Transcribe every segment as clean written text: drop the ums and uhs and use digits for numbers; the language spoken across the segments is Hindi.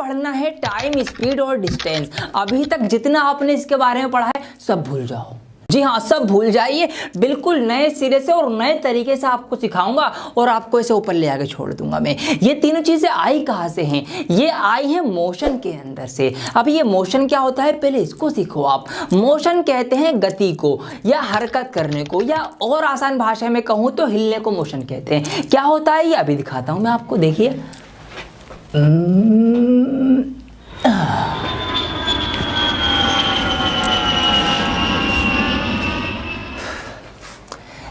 पढ़ना है टाइम, स्पीड और डिस्टेंस। अभी तक जितना आपने इसके बारे में पढ़ा है सब भूल जाओ। जी हाँ, सब भूल जाइए, बिल्कुल नए सिरे से और नए तरीके से आपको सिखाऊंगा और आपको ऐसे ऊपर ले आके छोड़ दूंगा मैं। ये तीनों चीजें आई कहाँ से हैं? ये आई हैं मोशन के अंदर से। अब ये मोशन क्या होता है पहले इसको सीखो आप। मोशन कहते हैं गति को या हरकत करने को, या और आसान भाषा में कहूँ तो हिलने को मोशन कहते हैं। क्या होता है ये अभी दिखाता हूँ मैं आपको, देखिए।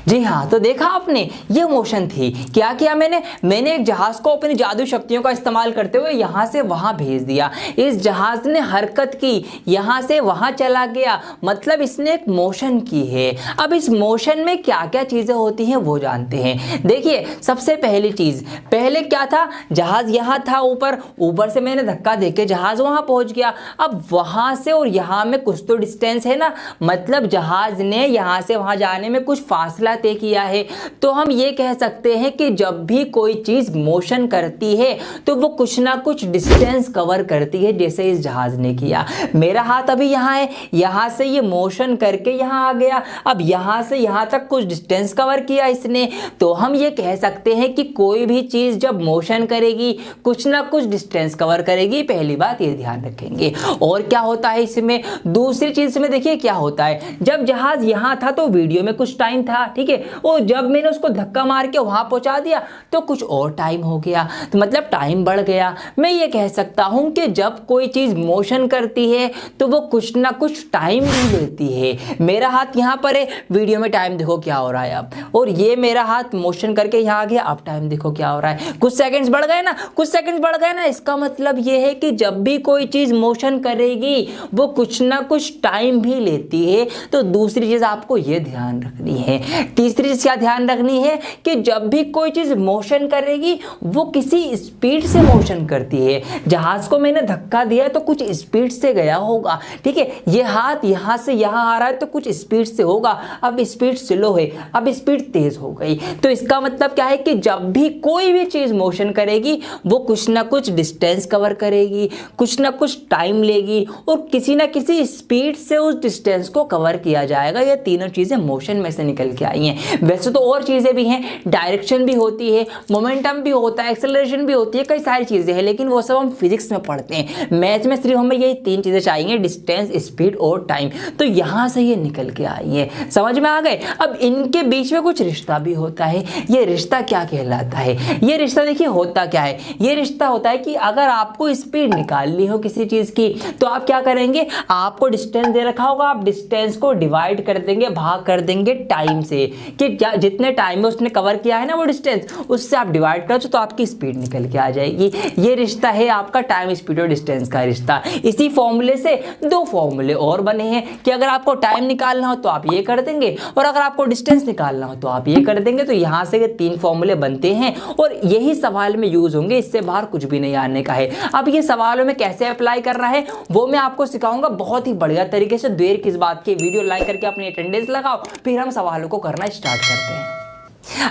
जी हाँ, तो देखा आपने, ये मोशन थी। क्या किया मैंने एक जहाज को अपनी जादू शक्तियों का इस्तेमाल करते हुए यहाँ से वहाँ भेज दिया। इस जहाज ने हरकत की, यहाँ से वहाँ चला गया, मतलब इसने एक मोशन की है। अब इस मोशन में क्या क्या चीज़ें होती हैं वो जानते हैं। देखिए, सबसे पहली चीज़, पहले क्या था, जहाज यहाँ था ऊपर से मैंने धक्का देके जहाज वहाँ पहुँच गया। अब वहाँ से और यहाँ में कुछ तो डिस्टेंस है ना, मतलब जहाज ने यहाँ से वहाँ जाने में कुछ फासला तय किया है। तो हम ये कह सकते हैं कि जब भी कोई चीज मोशन करती है तो वो कुछ ना कुछ डिस्टेंस कवर करती है, जैसे इस जहाज ने किया। मेरा हाथ अभी यहाँ है, यहाँ से ये मोशन करके यहाँ आ गया। अब यहाँ से यहाँ तक कुछ डिस्टेंस कवर किया इसने। तो हम ये कह सकते हैं कि कोई भी चीज जब मोशन करेगी कुछ ना कुछ डिस्टेंस कवर करेगी। पहली बात ये ध्यान रखेंगे। और क्या होता है इसमें, दूसरी चीज में देखिए क्या होता है, जब जहाज यहाँ था तो वीडियो में कुछ टाइम था, ठीक है, और जब मैंने उसको धक्का मार के वहां पहुंचा दिया तो कुछ और टाइम हो गया, तो मतलब टाइम बढ़ गया। मैं ये कह सकता हूं कि जब कोई चीज मोशन करती है तो वो कुछ ना कुछ टाइम भी लेती है। मेरा हाथ यहाँ पर है, वीडियो में टाइम देखो क्या हो रहा है अब, और ये मेरा हाथ मोशन करके यहाँ आ गया, अब टाइम देखो क्या हो रहा है, कुछ सेकंड्स बढ़ गए ना, कुछ सेकंड्स बढ़ गए ना। इसका मतलब ये है कि जब भी कोई चीज मोशन करेगी वो कुछ ना कुछ टाइम भी लेती है। तो दूसरी चीज आपको ये ध्यान रखनी है। तीसरी चीज क्या ध्यान रखनी है कि जब भी कोई चीज मोशन करेगी वो किसी स्पीड से मोशन करती है। जहाज को मैंने धक्का दिया तो कुछ स्पीड से गया होगा, ठीक है, ये हाथ यहां से यहां आ रहा है तो कुछ स्पीड से होगा। अब स्पीड स्लो है, अब स्पीड तेज हो गई। तो इसका मतलब क्या है कि जब भी कोई भी चीज मोशन करेगी वो कुछ ना कुछ डिस्टेंस कवर करेगी, कुछ ना कुछ टाइम लेगी और किसी ना किसी स्पीड से उस डिस्टेंस को कवर किया जाएगा। ये तीनों चीजें मोशन में से निकल के आई हैं। वैसे तो और चीजें भी हैं, डायरेक्शन भी होती है, मोमेंटम भी होता है, एक्सेलरेशन भी होती है, कई सारी चीजें हैं, लेकिन वो सब हम फिजिक्स में पढ़ते हैं। मैथ में सिर्फ हमें यही तीन चीजें चाहिए, डिस्टेंस, स्पीड और टाइम। तो यहां से ये निकल के आई है, समझ में आ गए। अब इनके बीच में कुछ रिश्ता भी होता है। ये रिश्ता क्या कहलाता है? ये रिश्ता देखिए होता क्या है, ये रिश्ता होता है कि अगर आपको स्पीड निकालनी हो किसी चीज की तो आप क्या करेंगे, आपको डिस्टेंस दे रखा होगा, आप डिस्टेंस को डिवाइड कर देंगे, भाग कर देंगे टाइम से, कि जितने टाइम में उसने कवर किया है ना वो डिस्टेंस, उससे आप डिवाइड करो तो आपकी स्पीड निकल के आ जाएगी। ये रिश्ता है आपका टाइम, स्पीड और डिस्टेंस का रिश्ता। इसी फॉर्मूले से दो फॉर्मूले और बने हैं कि अगर आपको टाइम निकालना हो तो आप ये कर देंगे और अगर आपको डिस्टेंस निकालना हो तो आप ये कर देंगे। तो यहां से ये तीन फॉर्मूले बनते हैं और यही सवाल में यूज होंगे, इससे बाहर कुछ भी नहीं आने का है। अब ये सवालों में कैसे अप्लाई करना है वो मैं आपको सिखाऊंगा बहुत ही बढ़िया तरीके से। देर किस बात की, वीडियो लाइक करके अपनी अटेंडेंस लगाओ, फिर हम सवालों को करना स्टार्ट करते हैं।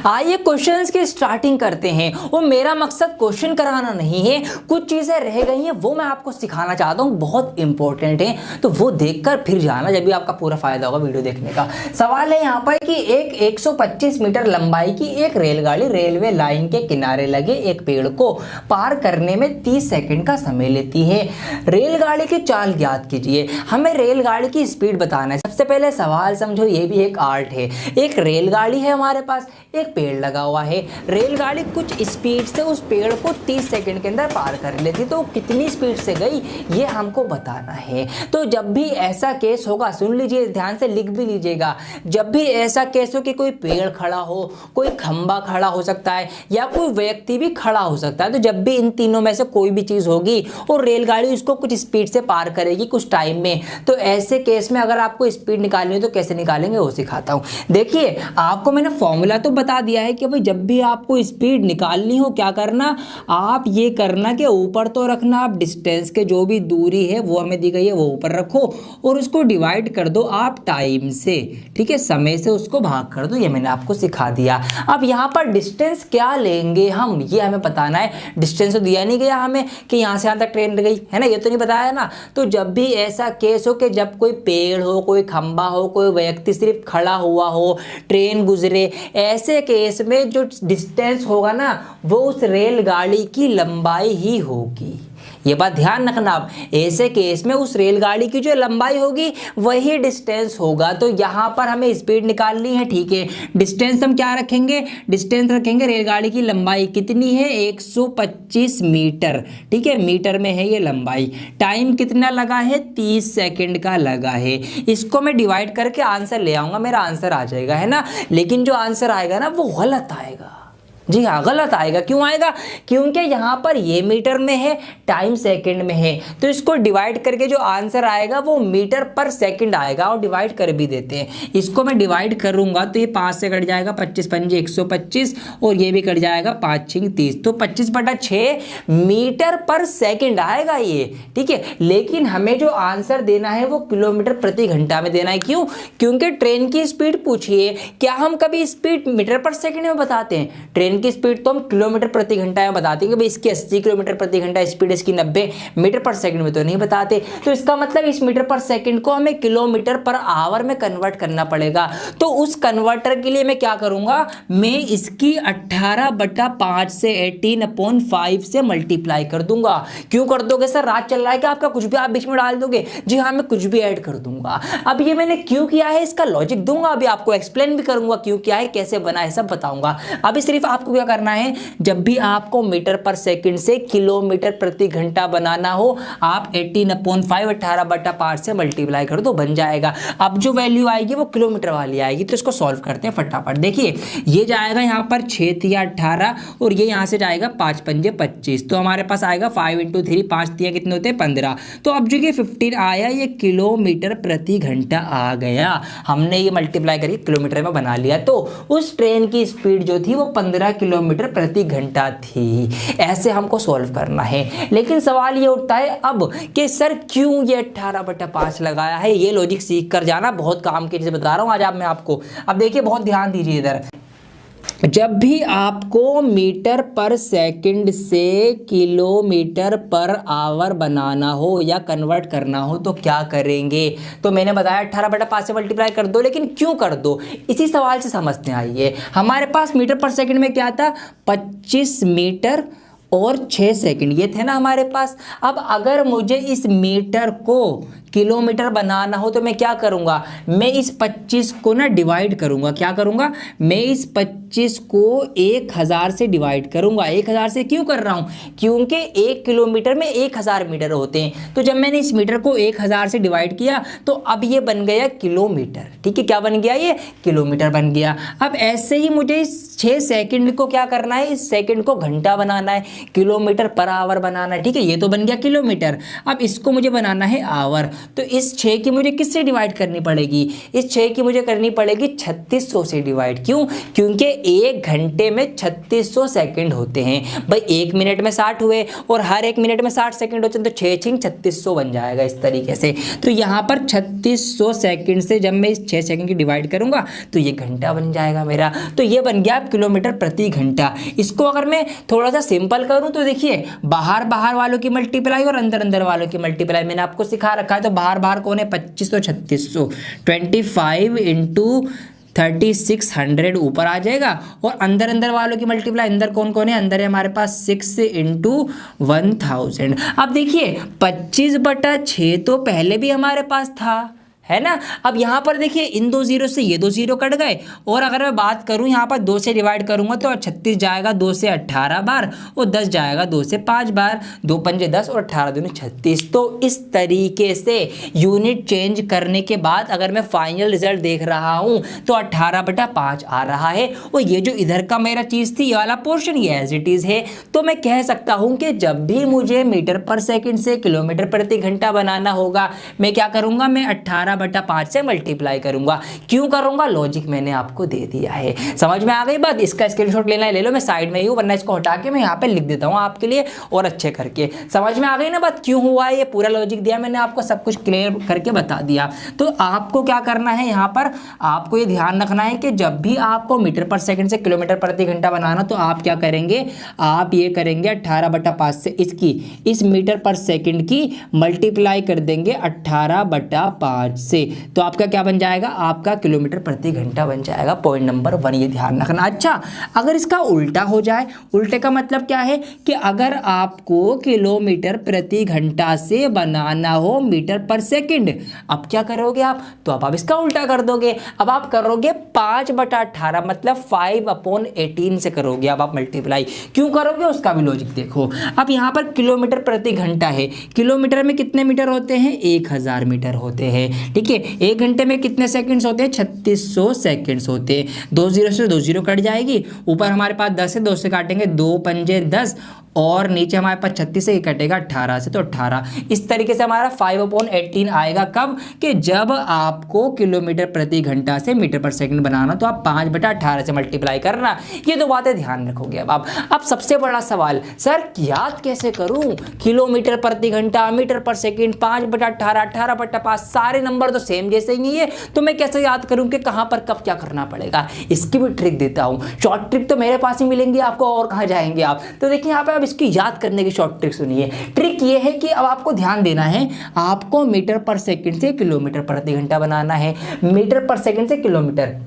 आइए क्वेश्चंस की स्टार्टिंग करते हैं। और मेरा मकसद क्वेश्चन कराना नहीं है, कुछ चीजें रह गई हैं वो मैं आपको सिखाना चाहता हूं, बहुत इंपॉर्टेंट है, तो वो देखकर फिर जाना, जब भी आपका पूरा फायदा होगा वीडियो देखने का। सवाल है यहाँ पर कि एक 125 मीटर लंबाई की एक रेलगाड़ी रेलवे लाइन के किनारे लगे एक पेड़ को पार करने में 30 सेकंड का समय लेती है। रेलगाड़ी की चाल ज्ञात कीजिए। हमें रेलगाड़ी की स्पीड बताना है। सबसे पहले सवाल समझो, ये भी एक आर्ट है। एक रेलगाड़ी है हमारे पास, एक पेड़ लगा हुआ है, रेलगाड़ी कुछ स्पीड से उस पेड़ को 30 सेकंड के अंदर पार कर लेती, तो कितनी स्पीड से गई ये हमको बताना है। तो जब भी ऐसा केस होगा, सुन लीजिए ध्यान से, लिख भी लीजिएगा, जब भी ऐसा केस हो कि कोई पेड़ खड़ा हो, कोई खंबा खड़ा हो सकता है या कोई व्यक्ति भी खड़ा हो सकता है, तो जब भी इन तीनों में से कोई भी चीज होगी और रेलगाड़ी उसको कुछ स्पीड से पार करेगी कुछ टाइम में, तो ऐसे केस में अगर आपको स्पीड निकालनी हो तो कैसे निकालेंगे वो सिखाता हूं। देखिए आपको मैंने फॉर्मूला तो बता दिया है कि भाई जब भी आपको स्पीड निकालनी हो क्या करना, आप ये करना कि ऊपर तो रखना, आप डिस्टेंस के जो भी दूरी है वो हमें दी गई है वो ऊपर रखो और उसको डिवाइड कर दो आप टाइम से, ठीक है, समय से उसको भाग कर दो। ये मैंने आपको सिखा दिया। अब यहाँ पर डिस्टेंस क्या लेंगे हम, ये हमें बताना है। डिस्टेंस तो दिया नहीं गया हमें कि यहाँ से यहाँ तक ट्रेन गई है ना, ये तो नहीं बताया ना। तो जब भी ऐसा केस हो कि जब कोई पेड़ हो, कोई खंबा हो, कोई व्यक्ति सिर्फ खड़ा हुआ हो, ट्रेन गुजरे, ऐसे केस में जो डिस्टेंस होगा ना वो उस रेलगाड़ी की लंबाई ही होगी। ये बात ध्यान रखना आप, ऐसे केस में उस रेलगाड़ी की जो लंबाई होगी वही डिस्टेंस होगा। तो यहाँ पर हमें स्पीड निकालनी है, ठीक है। डिस्टेंस हम क्या रखेंगे, डिस्टेंस रखेंगे रेलगाड़ी की लंबाई कितनी है 125 मीटर, ठीक है, मीटर में है ये लंबाई। टाइम कितना लगा है 30 सेकंड का लगा है। इसको मैं डिवाइड करके आंसर ले आऊंगा, मेरा आंसर आ जाएगा, है ना। लेकिन जो आंसर आएगा ना वो गलत आएगा। जी हाँ, गलत आएगा। क्यों आएगा, क्योंकि यहाँ पर ये मीटर में है, टाइम सेकंड में है। तो इसको डिवाइड करके जो आंसर आएगा वो मीटर पर सेकंड आएगा और डिवाइड कर भी देते हैं। इसको मैं डिवाइड करूंगा तो ये 5 से कट जाएगा, 25 पंजे 125 और ये भी कट जाएगा 5 6 30, तो 25/6 मीटर पर सेकंड आएगा ये, ठीक है। लेकिन हमें जो आंसर देना है वो किलोमीटर प्रति घंटा में देना है। क्यों, क्योंकि ट्रेन की स्पीड पूछिए, क्या हम कभी स्पीड मीटर पर सेकंड में बताते हैं? ट्रेन की स्पीड तो हम किलोमीटर प्रति घंटा में बताते हैं कि भाई इसकी 80 किलोमीटर प्रति घंटा स्पीड, इसकी 90, मीटर पर सेकंड में तो नहीं बताते। तो इसका मतलब इस मीटर पर सेकंड को हमें किलोमीटर पर आवर में कन्वर्ट करना पड़ेगा। तो उस कन्वर्टर के लिए मैं क्या करूंगा, मैं इसकी 18/5 से 18/5 से मल्टीप्लाई कर दूंगा। क्यों कर दोगे सर, रात चल रहा है क्या आपका, कुछ भी आप बीच में डाल दोगे? जी हाँ, मैं कुछ भी ऐड कर दूंगा। अब ये मैंने क्यों किया है इसका लॉजिक दूंगा, अभी आपको एक्सप्लेन भी करूंगा क्यों किया है, कैसे बना है, सब बताऊंगा। अभी सिर्फ आपको क्या करना है, जब भी आपको मीटर पर सेकंड से किलोमीटर प्रति घंटा बनाना हो आप 18/5 18/5 से मल्टीप्लाई कर दो, बन जाएगा। अब जो वैल्यू आएगी वो किलोमीटर वाली आएगी। तो इसको सॉल्व करते हैं फटाफट। देखिए ये जाएगा यहाँ पर 6 × 18 और ये यहाँ से जाएगा 5 पंजे 25, तो हमारे पास आएगा 5 × 3 5 3 कितने होते हैं 15। तो अब जो ये 15 आया ये किलोमीटर प्रति घंटा आ गया। हमने ये मल्टीप्लाई करके किलोमीटर में बना लिया। तो उस ट्रेन की स्पीड जो थी वो 15 किलोमीटर प्रति घंटा थी। ऐसे हमको सॉल्व करना है। लेकिन सवाल ये उठता है अब कि सर क्यों ये 18/5 लगाया है। ये लॉजिक सीख कर जाना, बहुत काम की चीज़ बता रहा हूँ आज मैं आपको। अब देखिए बहुत ध्यान दीजिए इधर, जब भी आपको मीटर पर सेकंड से किलोमीटर पर आवर बनाना हो या कन्वर्ट करना हो तो क्या करेंगे। तो मैंने बताया 18/5 से मल्टीप्लाई कर दो, लेकिन क्यों कर दो इसी सवाल से समझते हैं। आइए, हमारे पास मीटर पर सेकंड में क्या था 25 मीटर और 6 सेकंड, ये थे ना हमारे पास। अब अगर मुझे इस मीटर को किलोमीटर बनाना हो तो मैं क्या करूंगा, मैं इस 25 को ना डिवाइड करूंगा। क्या करूंगा, मैं इस 25 को 1000 से डिवाइड करूंगा। 1000 से क्यों कर रहा हूं, क्योंकि 1 किलोमीटर में 1000 मीटर होते हैं। तो जब मैंने इस मीटर को 1000 से डिवाइड किया तो अब ये बन गया किलोमीटर, ठीक है। क्या बन गया, ये किलोमीटर बन गया। अब ऐसे ही मुझे इस 6 सेकंड को क्या करना है, इस सेकंड को घंटा बनाना है, किलोमीटर पर आवर बनाना है, ठीक है। ये तो बन गया किलोमीटर। अब इसको मुझे बनाना है आवर। तो इस 6 की मुझे किससे डिवाइड करनी पड़ेगी, इस 6 की मुझे करनी पड़ेगी 3600 से डिवाइड। क्यों, क्योंकि 1 घंटे में 3600 सेकंड होते हैं। भाई 1 मिनट में 60 हुए और हर 1 मिनट में 60 सेकंड होते हैं, तो 6 6 3600 बन जाएगा इस तरीके से। तो यहाँ पर 3600 सेकंड से जब मैं इस 6 सेकंड की डिवाइड करूंगा तो ये घंटा बन जाएगा मेरा। तो ये बन गया किलोमीटर प्रति घंटा। इसको अगर मैं थोड़ा सा सिंपल करूं तो देखिए, बाहर बाहर वालों की मल्टीप्लाई और अंदर अंदर वालों की मल्टीप्लाई मैंने आपको सिखा रखा है। तो बाहर बाहर कौन है 25 तो 3600, 25 × 3600 ऊपर आ जाएगा। और अंदर अंदर वालों की मल्टीप्लाई, अंदर कौन कौन है, अंदर है हमारे पास 6 × 1000। अब देखिए 25/6 तो पहले भी हमारे पास था, है ना। अब यहाँ पर देखिए इन 2 जीरो से ये 2 जीरो कट गए। और अगर मैं बात करूँ यहाँ पर 2 से डिवाइड करूँगा तो 36 जाएगा 2 से 18 बार और 10 जाएगा 2 से 5 बार। 2 पंजे 10 और 18 दूनी 36। तो इस तरीके से यूनिट चेंज करने के बाद अगर मैं फाइनल रिजल्ट देख रहा हूँ तो 18/5 आ रहा है। और ये जो इधर का मेरा चीज़ थी, ये वाला पोर्शन ये एज इट इज़ है। तो मैं कह सकता हूँ कि जब भी मुझे मीटर पर सेकेंड से किलोमीटर प्रति घंटा बनाना होगा, मैं क्या करूँगा, मैं 18 18/5 से मल्टीप्लाई करूंगा। क्यों करूंगा, लॉजिक मैंने आपको दे दिया है। समझ में आ गई बात। इसका स्क्रीनशॉट लेना है ले लो, मैं साइड में ही हूँ, वरना इसको हटा के मैं यहाँ पे लिख देता हूँ आपके लिए और अच्छे करके। समझ में आ गई ना बात, क्यों हुआ है, ये पूरा लॉजिक दिया मैंने आपको, सब कुछ क्लियर करके बता दिया। तो आपको क्या करना है, यहाँ पर आपको ये ध्यान रखना है कि जब भी आपको मीटर पर सेकंड से किलोमीटर प्रति घंटा बनाना, तो आप क्या करेंगे, आप ये करेंगे 18/5 से इस मीटर पर सेकंड की मल्टीप्लाई कर देंगे 18/5 से, तो आपका क्या बन जाएगा, आपका किलोमीटर प्रति घंटा बन जाएगा। पॉइंट नंबर 1 ये ध्यान रखना। अच्छा, अगर इसका उल्टा हो जाए, उल्टे का मतलब क्या है कि अगर आपको किलोमीटर प्रति घंटा से बनाना हो मीटर पर सेकंड, अब क्या करोगे आप, तो अब आप इसका उल्टा कर दोगे। अब आप करोगे 5/18 मतलब 5/18 से करोगे अब आप मल्टीप्लाई। क्यों करोगे, उसका भी लॉजिक देखो। अब यहाँ पर किलोमीटर प्रति घंटा है, किलोमीटर में कितने मीटर होते हैं, 1000 मीटर होते हैं। ठीक है, 1 घंटे में कितने सेकंड्स होते हैं, 3600 सेकंड्स होते हैं। 2 0 से 2 0 कट जाएगी, ऊपर हमारे पास 10 है, 2 से काटेंगे 2 पंजे 10 और नीचे हमारे पास 36 से कटेगा 18 से, तो 18। इस तरीके से हमारा 5/18 आएगा। कब, कि जब आपको किलोमीटर प्रति घंटा से मीटर पर सेकंड बनाना, तो आप 5/18 से मल्टीप्लाई करना। ये दो बातें ध्यान रखोगे। अब सबसे बड़ा सवाल, सर याद कैसे करूं, किलोमीटर प्रति घंटा, मीटर पर सेकंड, 5/18, 18/5, सारे नंबर तो सेम जैसे ही है, तो मैं कैसे याद करूं कि कहां पर कब क्या करना पड़ेगा। इसकी भी ट्रिक देता हूं। शॉर्ट ट्रिक तो मेरे पास ही मिलेंगी आपको, और कहां जाएंगे आप। तो देखिए यहाँ पे इसकी याद करने की शॉर्ट ट्रिक सुनिए। ट्रिक ये है कि अब आपको ध्यान देना है, आपको मीटर पर सेकंड से किलोमीटर प्रति घंटा बनाना है। मीटर पर सेकंड से किलोमीटर,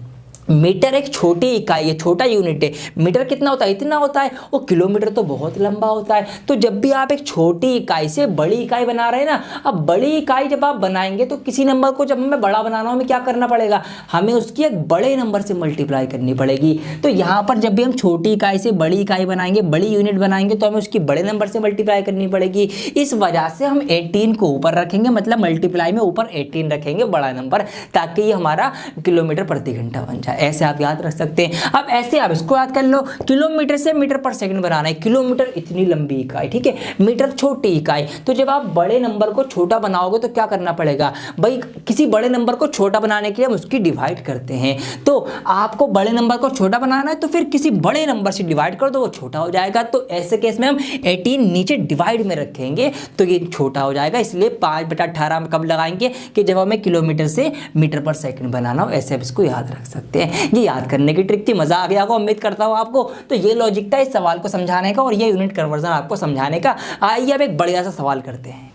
मीटर एक छोटी इकाई है, छोटा यूनिट है। मीटर कितना होता है, इतना होता है, और किलोमीटर तो बहुत लंबा होता है। तो जब भी आप एक छोटी इकाई से बड़ी इकाई बना रहे हैं ना, अब बड़ी इकाई जब आप बनाएंगे तो किसी नंबर को जब हमें बड़ा बनाना हो, हमें क्या करना पड़ेगा, हमें उसकी एक बड़े नंबर से मल्टीप्लाई करनी पड़ेगी। तो यहाँ पर जब भी हम छोटी इकाई से बड़ी इकाई बनाएंगे, बड़ी यूनिट बनाएंगे, तो हमें उसकी बड़े नंबर से मल्टीप्लाई करनी पड़ेगी। इस वजह से हम 18 को ऊपर रखेंगे, मतलब मल्टीप्लाई में ऊपर 18 रखेंगे, बड़ा नंबर, ताकि ये हमारा किलोमीटर प्रति घंटा बन जाए। ऐसे आप याद रख सकते हैं। अब ऐसे आप इसको याद कर लो, किलोमीटर से मीटर पर सेकंड बनाना है। किलोमीटर इतनी लंबी इकाई, ठीक है, मीटर छोटी इकाई। तो जब आप बड़े नंबर को छोटा बनाओगे तो क्या करना पड़ेगा भाई, किसी बड़े नंबर को छोटा बनाने के लिए हम उसकी डिवाइड करते हैं। तो आपको बड़े नंबर को छोटा बनाना है, तो फिर किसी बड़े नंबर से डिवाइड कर दो, वो छोटा हो जाएगा। तो ऐसे केस में हम 18 नीचे डिवाइड में रखेंगे तो ये छोटा हो जाएगा। इसलिए 5/18 में कब लगाएंगे, कि जब हमें किलोमीटर से मीटर पर सेकंड बनाना हो। ऐसे आप इसको याद रख सकते हैं। ये याद करने की ट्रिक थी, मजा आ गया होगा, उम्मीद करता हूं आपको। तो ये लॉजिक था इस सवाल को समझाने का, और ये यूनिट कन्वर्जन आपको समझाने का। आइए अब एक बढ़िया सा सवाल करते हैं।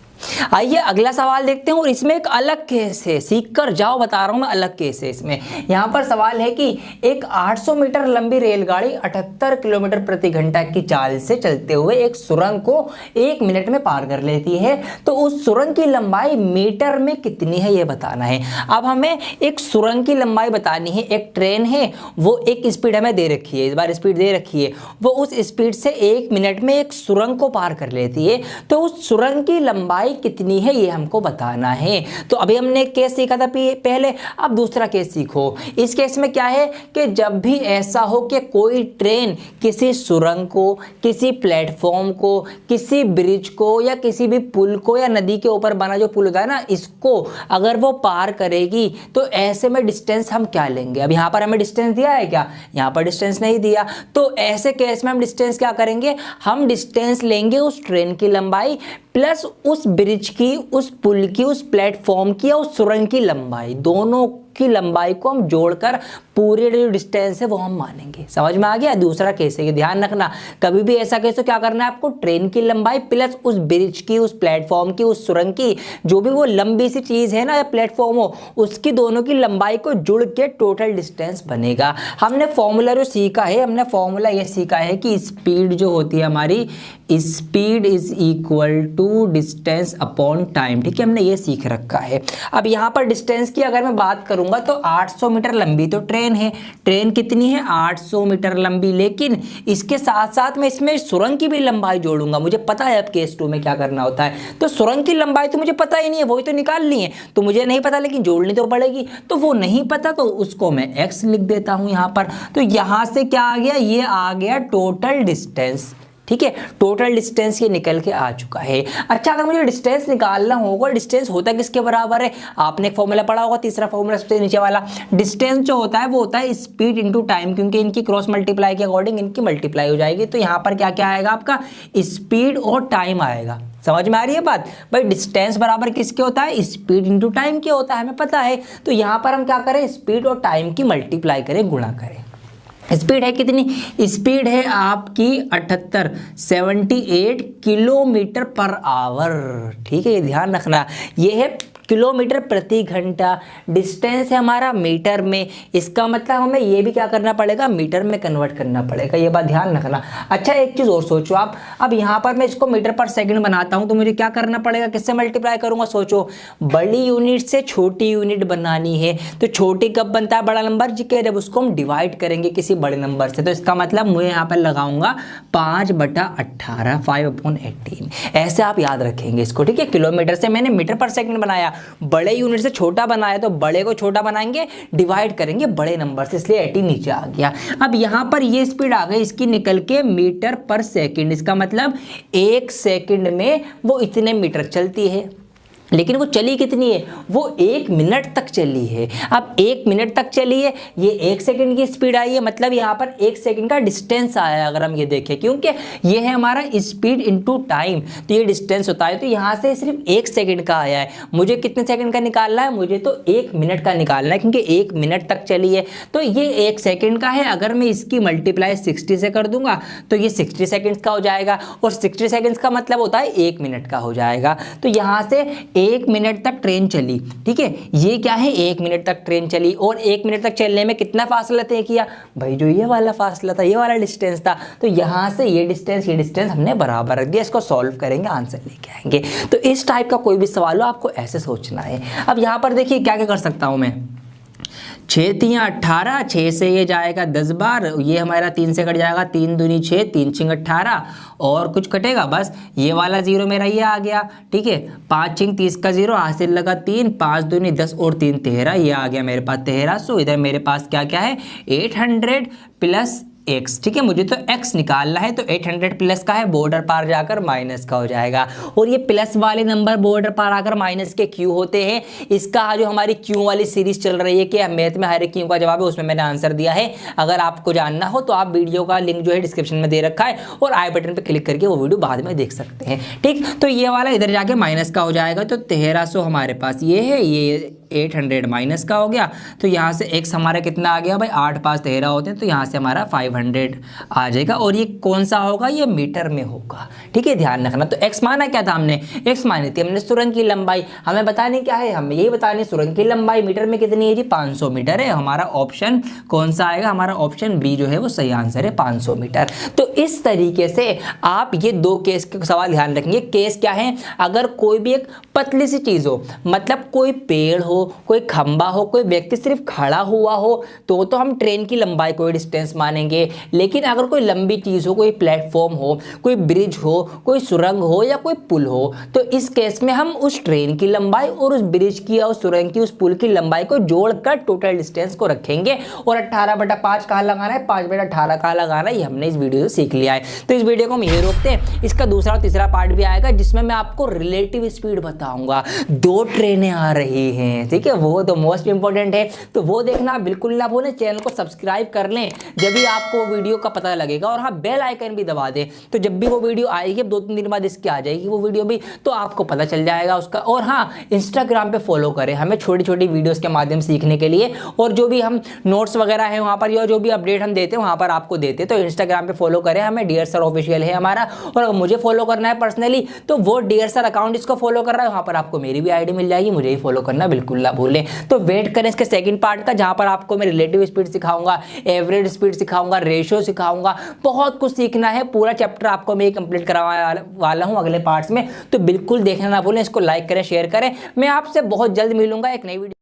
आइए अगला सवाल देखते हैं, और इसमें एक अलग केस है, सीख कर जाओ, बता रहा हूं मैं, अलग केस है इसमें। यहां पर सवाल है कि एक 800 मीटर लंबी रेलगाड़ी 78 किलोमीटर प्रति घंटा की चाल से चलते हुए एक सुरंग को 1 मिनट में पार कर लेती है। तो उस सुरंग की लंबाई मीटर में कितनी है, यह बताना है। अब हमें एक सुरंग की लंबाई बतानी है। एक ट्रेन है, वो एक स्पीड हमें दे रखी है, इस बार स्पीड दे रखी है, वो उस स्पीड से 1 मिनट में एक सुरंग को पार कर लेती है। तो उस सुरंग की लंबाई कितनी है, ये हमको बताना है। तो अभी हमने एक केस सीखा था पहले, अब दूसरा केस सीखो। इस केस में क्या है कि जब भी ऐसा हो कि कोई ट्रेन किसी सुरंग को, किसी प्लेटफॉर्म को, किसी ब्रिज को, या किसी भी पुल को, या नदी के ऊपर बना जो पुल होता है ना, इसको अगर वो पार करेगी, तो ऐसे में डिस्टेंस हम क्या लेंगे। अब यहाँ पर हमें डिस्टेंस दिया है क्या, यहाँ पर डिस्टेंस नहीं दिया। तो ऐसे केस में हम डिस्टेंस क्या करेंगे, हम डिस्टेंस लेंगे उस ट्रेन की लंबाई प्लस उस ब्रिज की, उस पुल की, उस प्लेटफॉर्म की, या उस सुरंग की लंबाई, दोनों की लंबाई को हम जोड़कर पूरे जो डिस्टेंस है वो हम मानेंगे। समझ में आ गया। दूसरा केस है, ध्यान रखना, कभी भी ऐसा केस हो क्या करना है आपको, ट्रेन की लंबाई प्लस उस ब्रिज की, उस प्लेटफॉर्म की, उस सुरंग की, जो भी वो लंबी सी चीज है ना या प्लेटफॉर्म हो, उसकी दोनों की लंबाई को जुड़ के टोटल डिस्टेंस बनेगा। हमने फॉर्मूला जो सीखा है, हमने फॉर्मूला ये सीखा है कि स्पीड जो होती है हमारी, speed is equal to distance upon time. ठीक है, हमने ये सीख रखा है। अब यहाँ पर डिस्टेंस की अगर मैं बात करूंगा तो 800 मीटर लंबी तो ट्रेन है। ट्रेन कितनी है, 800 मीटर लंबी, लेकिन इसके साथ साथ मैं इसमें सुरंग की भी लंबाई जोड़ूंगा। मुझे पता है अब केस 2 में क्या करना होता है। तो सुरंग की लंबाई तो मुझे पता ही नहीं है, वही तो निकालनी है, तो मुझे नहीं पता, लेकिन जोड़नी तो पड़ेगी। तो वो नहीं पता तो उसको मैं x लिख देता हूं यहाँ पर। तो यहाँ से क्या आ गया, ये आ गया टोटल डिस्टेंस। ठीक है, टोटल डिस्टेंस ये निकल के आ चुका है। अच्छा, अगर मुझे डिस्टेंस निकालना होगा, डिस्टेंस होता किसके बराबर है, आपने एक फॉर्मूला पढ़ा होगा, तीसरा फॉर्मूला सबसे नीचे वाला। डिस्टेंस जो होता है वो होता है स्पीड इंटू टाइम, क्योंकि इनकी क्रॉस मल्टीप्लाई के अकॉर्डिंग इनकी मल्टीप्लाई हो जाएगी। तो यहाँ पर क्या क्या आएगा आपका, स्पीड और टाइम आएगा। समझ में आ रही है बात भाई, डिस्टेंस बराबर किसके होता है, स्पीड इंटू टाइम के होता है, हमें पता है। तो यहाँ पर हम क्या करें, स्पीड और टाइम की मल्टीप्लाई करें, गुणा करें। स्पीड है कितनी, स्पीड है आपकी 78 किलोमीटर पर आवर। ठीक है, ये ध्यान रखना, ये है किलोमीटर प्रति घंटा। डिस्टेंस है हमारा मीटर में, इसका मतलब हमें ये भी क्या करना पड़ेगा, मीटर में कन्वर्ट करना पड़ेगा, ये बात ध्यान रखना। अच्छा, एक चीज़ और सोचो आप, अब यहाँ पर मैं इसको मीटर पर सेकंड बनाता हूँ तो मुझे क्या करना पड़ेगा, किससे मल्टीप्लाई करूँगा, सोचो। बड़ी यूनिट से छोटी यूनिट बनानी है, तो छोटी कब बनता है बड़ा नंबर जी के, जब उसको हम डिवाइड करेंगे किसी बड़े नंबर से। तो इसका मतलब मुझे यहाँ पर लगाऊंगा 5/18, 5/18, ऐसे आप याद रखेंगे इसको। ठीक है, किलोमीटर से मैंने मीटर पर सेकंड बनाया, बड़े यूनिट से छोटा बनाया, तो बड़े को छोटा बनाएंगे, डिवाइड करेंगे बड़े नंबर से, इसलिए 80 नीचे आ गया। अब यहाँ पर ये स्पीड आ गई इसकी निकल के मीटर पर सेकंड, इसका मतलब 1 सेकंड में वो इतने मीटर चलती है। लेकिन वो चली कितनी है, वो 1 मिनट तक चली है। अब 1 मिनट तक चली है, ये 1 सेकंड की स्पीड आई है, मतलब यहाँ पर 1 सेकंड का डिस्टेंस आया है। अगर हम ये देखें, क्योंकि ये है हमारा स्पीड इनटू टाइम, तो ये डिस्टेंस होता है। तो यहाँ से सिर्फ 1 सेकंड का आया है, मुझे कितने सेकंड का निकालना है, मुझे तो 1 मिनट का निकालना है, क्योंकि 1 मिनट तक चली है। तो ये 1 सेकंड का है, अगर मैं इसकी मल्टीप्लाई 60 से कर दूंगा तो ये 60 सेकंड्स का हो जाएगा, और 60 सेकंड्स का मतलब होता है 1 मिनट का हो जाएगा। तो यहाँ से 1 मिनट तक ट्रेन चली। ठीक है, ये क्या है, 1 मिनट तक ट्रेन चली, और 1 मिनट तक चलने में कितना फासला तय किया भाई, जो ये वाला फासला था, ये वाला डिस्टेंस था। तो यहाँ से ये डिस्टेंस हमने बराबर रख दिया। इसको सॉल्व करेंगे, आंसर लेके आएंगे। तो इस टाइप का कोई भी सवाल हो आपको ऐसे सोचना है। अब यहाँ पर देखिए क्या क्या कर सकता हूँ मैं, 6 3 18, 6 से ये जाएगा 10 बार, ये हमारा 3 से कट जाएगा, 3 दूनी 6, 3 छिंग 18, और कुछ कटेगा बस, ये वाला 0 मेरा ये आ गया। ठीक है, 5 छिंग 30 का 0, हासिल लगा 3, 5 दूनी 10 और 3 13, ये आ गया मेरे पास 1300। इधर मेरे पास क्या क्या है, 800 प्लस x। ठीक है, मुझे तो x निकालना है, तो 800 प्लस का है, बॉर्डर पार जाकर माइनस का हो जाएगा, और ये प्लस वाले नंबर बॉर्डर पार आकर माइनस के क्यू होते हैं। इसका जो हमारी क्यू वाली सीरीज चल रही है कि मैथ में हर एक क्यू का जवाब है, उसमें मैंने आंसर दिया है। अगर आपको जानना हो तो आप वीडियो का लिंक जो है डिस्क्रिप्शन में दे रखा है, और आई बटन पर क्लिक करके वो वीडियो बाद में देख सकते हैं। ठीक, तो ये वाला इधर जाके माइनस का हो जाएगा, तो 1300 हमारे पास ये है, ये 800 माइनस का हो गया। तो यहाँ से x हमारा कितना आ गया भाई, 8 5 13 होते हैं, तो यहाँ से हमारा 500 आ जाएगा, और ये कौन सा होगा, ये मीटर में होगा। ठीक है, ध्यान रखना। तो x माना क्या था हमने, x मानी थी हमने सुरंग की लंबाई। हमें बताने क्या है, हमें यही बतानी सुरंग की लंबाई मीटर में कितनी है जी, 500 मीटर है। हमारा ऑप्शन कौन सा आएगा, हमारा ऑप्शन बी जो है वो सही आंसर है, 500 मीटर। तो इस तरीके से आप ये 2 केस के सवाल ध्यान रखेंगे। केस क्या है, अगर कोई भी एक पतली सी चीज हो, मतलब कोई पेड़ हो, कोई खंबा हो, कोई व्यक्ति सिर्फ खड़ा हुआ हो, तो हम ट्रेन की लंबाई को डिस्टेंस मानेंगे। लेकिन अगर कोई लंबी चीज हो, कोई प्लेटफॉर्म हो, कोई ब्रिज हो, कोई सुरंग हो या कोई पुल हो, तो इस केस में हम उस ट्रेन की लंबाई और उस ब्रिज की या उस सुरंग की, उस पुल की लंबाई को जोड़कर टोटल डिस्टेंस को रखेंगे। और 18/5 कहाँ लगाना है, 5/18 कहाँ लगाना है, ये हमने इस वीडियो से सीख लिया है। तो इस वीडियो को हम यही रोकते हैं। इसका दूसरा और तीसरा पार्ट भी आएगा, जिसमें मैं आपको रिलेटिव स्पीड बताऊंगा। 2 ट्रेनें आ रही हैं, ठीक है, वो तो मोस्ट इंपॉर्टेंट है, तो वो देखना बिल्कुल ना भूलें। चैनल को सब्सक्राइब कर लें जब भी आपको वीडियो का पता लगेगा, और हाँ बेल आइकन भी दबा दें, तो जब भी वो वीडियो आएगी, 2-3 दिन बाद इसकी आ जाएगी वो वीडियो भी, तो आपको पता चल जाएगा उसका। और हाँ, इंस्टाग्राम पे फॉलो करें हमें छोटी छोटी वीडियोस के माध्यम से सीखने के लिए, और जो भी हम नोट्स वगैरह है वहाँ पर, या जो भी अपडेट हम देते हैं वहाँ पर आपको देते हैं। तो इंस्टाग्राम पे फॉलो करें हमें, डियर सर ऑफिशियल है हमारा। और अगर मुझे फॉलो करना है पर्सनली, तो वो डियर सर अकाउंट इसको फॉलो कर रहा है, वहाँ पर आपको मेरी भी आईडी मिल जाएगी, मुझे ही फॉलो करना बिल्कुल ना भूलें। तो वेट करें इसके सेकंड पार्ट का, जहाँ पर आपको मैं रिलेटिव स्पीड सिखाऊंगा, एवरेज स्पीड सिखाऊंगा, रेशियो सिखाऊंगा, बहुत कुछ सीखना है। पूरा चैप्टर आपको मैं कंप्लीट करवाने वाला हूँ अगले पार्ट्स में, तो बिल्कुल देखना ना भूलें। इसको लाइक करें, शेयर करें। मैं आपसे बहुत जल्द मिलूंगा एक नई वीडियो।